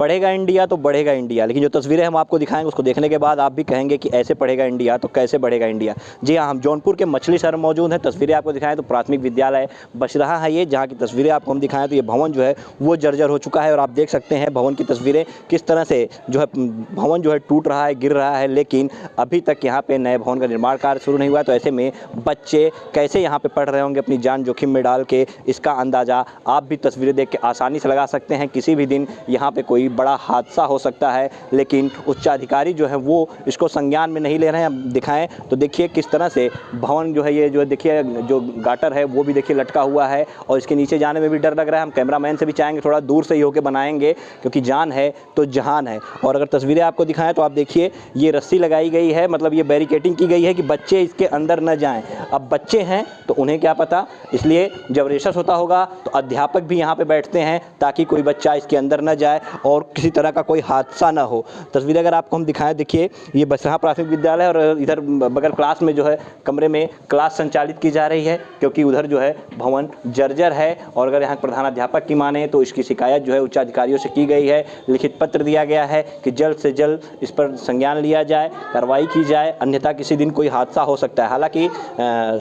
पढ़ेगा इंडिया तो बढ़ेगा इंडिया, लेकिन जो तस्वीरें हम आपको दिखाएंगे उसको देखने के बाद आप भी कहेंगे कि ऐसे पढ़ेगा इंडिया तो कैसे बढ़ेगा इंडिया। जी हाँ, हम जौनपुर के मछली शहर में मौजूद हैं। तस्वीरें आपको दिखाएं तो प्राथमिक विद्यालय बछराहा है ये, जहाँ की तस्वीरें आपको हम दिखाएं तो ये भवन जो है वो जर्जर हो चुका है और आप देख सकते हैं भवन की तस्वीरें किस तरह से जो है भवन जो है टूट रहा है, गिर रहा है, लेकिन अभी तक यहाँ पे नए भवन का निर्माण कार्य शुरू नहीं हुआ। तो ऐसे में बच्चे कैसे यहाँ पे पढ़ रहे होंगे अपनी जान जोखिम में डाल के, इसका अंदाज़ा आप भी तस्वीरें देख के आसानी से लगा सकते हैं। किसी भी दिन यहाँ पे कोई बड़ा हादसा हो सकता है, लेकिन उच्चाधिकारी जो है वो इसको संज्ञान में नहीं ले रहे हैं। अब दिखाएं तो देखिए किस तरह से भवन जो है ये जो देखिए जो गाटर है वो भी देखिए लटका हुआ है और इसके नीचे जाने में भी डर लग रहा है। हम कैमरामैन से भी चाहेंगे थोड़ा दूर से ही होकर बनाएंगे, क्योंकि जान है तो जहान है। और अगर तस्वीरें आपको दिखाएं तो आप देखिए ये रस्सी लगाई गई है, मतलब ये बैरिकेटिंग की गई है कि बच्चे इसके अंदर न जाएं। अब बच्चे हैं तो उन्हें क्या पता, इसलिए जब रेशस होता होगा तो अध्यापक भी यहाँ पे बैठते हैं ताकि कोई बच्चा इसके अंदर न जाए और किसी तरह का कोई हादसा ना हो। तस्वीरें अगर आपको हम दिखाएं, देखिए ये बछराहा प्राथमिक विद्यालय और इधर बगल क्लास में जो है कमरे में क्लास संचालित की जा रही है, क्योंकि उधर जो है भवन जर्जर है। और अगर यहाँ प्रधानाध्यापक की माने तो इसकी शिकायत जो है उच्च अधिकारियों से की गई है, लिखित पत्र दिया गया है कि जल्द से जल्द इस पर संज्ञान लिया जाए, कार्रवाई की जाए, अन्यथा किसी दिन कोई हादसा हो सकता है। हालांकि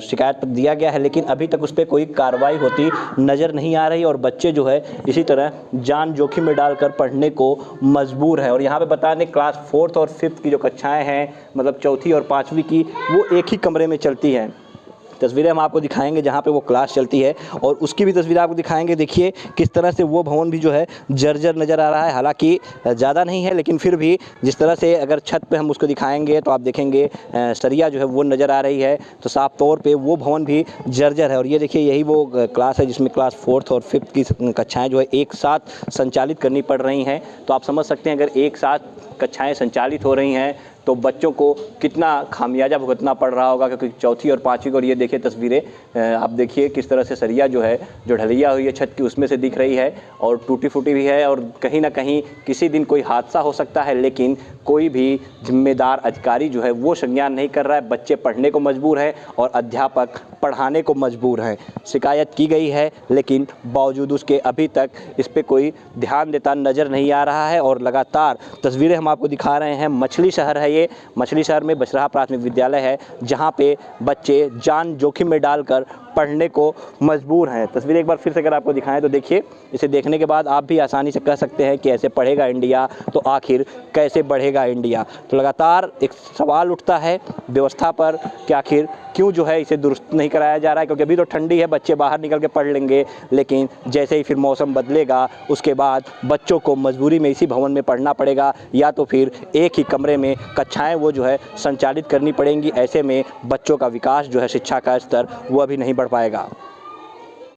शिकायत पत्र दिया गया है लेकिन अभी तक उस पर कोई कार्रवाई होती नज़र नहीं आ रही और बच्चे जो है इसी तरह जान जोखिम में डालकर पढ़ने को मजबूर है। और यहाँ पे बता दें क्लास 4th और 5th की जो कक्षाएं हैं, मतलब 4वीं और 5वीं की, वो एक ही कमरे में चलती हैं। तस्वीरें हम आपको दिखाएंगे जहाँ पे वो क्लास चलती है और उसकी भी तस्वीरें आपको दिखाएंगे। देखिए किस तरह से वो भवन भी जो है जर्जर नज़र आ रहा है, हालांकि ज़्यादा नहीं है लेकिन फिर भी जिस तरह से अगर छत पे हम उसको दिखाएंगे तो आप देखेंगे सरिया जो है वो नज़र आ रही है, तो साफ तौर पे वो भवन भी जर्जर है। और ये देखिए यही वो क्लास है जिसमें क्लास 4th और 5th की कक्षाएँ जो है एक साथ संचालित करनी पड़ रही हैं। तो आप समझ सकते हैं अगर एक साथ कक्षाएँ संचालित हो रही हैं तो बच्चों को कितना खामियाजा भुगतना पड़ रहा होगा, क्योंकि 4वीं और 5वीं को। और ये देखिए तस्वीरें आप देखिए किस तरह से सरिया जो है जो ढलैया हुई है छत की उसमें से दिख रही है और टूटी फूटी भी है और कहीं ना कहीं किसी दिन कोई हादसा हो सकता है, लेकिन कोई भी जिम्मेदार अधिकारी जो है वो संज्ञान नहीं कर रहा है। बच्चे पढ़ने को मजबूर है और अध्यापक पढ़ाने को मजबूर है। शिकायत की गई है लेकिन बावजूद उसके अभी तक इस पर कोई ध्यान देता नज़र नहीं आ रहा है। और लगातार तस्वीरें हम आपको दिखा रहे हैं, मछली शहर है ये, मछली शहर में बछराहा प्राथमिक विद्यालय है जहां पे बच्चे जान जोखिम में डालकर पढ़ने को मजबूर हैं। तस्वीरें एक बार फिर से अगर आपको दिखाएं तो देखिए, इसे देखने के बाद आप भी आसानी से कह सकते हैं कि ऐसे पढ़ेगा इंडिया तो आखिर कैसे बढ़ेगा इंडिया। तो लगातार एक सवाल उठता है व्यवस्था पर कि आखिर क्यों जो है इसे दुरुस्त नहीं कराया जा रहा है, क्योंकि अभी तो ठंडी है, बच्चे बाहर निकल के पढ़ लेंगे, लेकिन जैसे ही फिर मौसम बदलेगा उसके बाद बच्चों को मजबूरी में इसी भवन में पढ़ना पड़ेगा या तो फिर एक ही कमरे में कक्षाएं वो जो है संचालित करनी पड़ेंगी। ऐसे में बच्चों का विकास जो है, शिक्षा का स्तर वो अभी नहीं बढ़ पाएगा।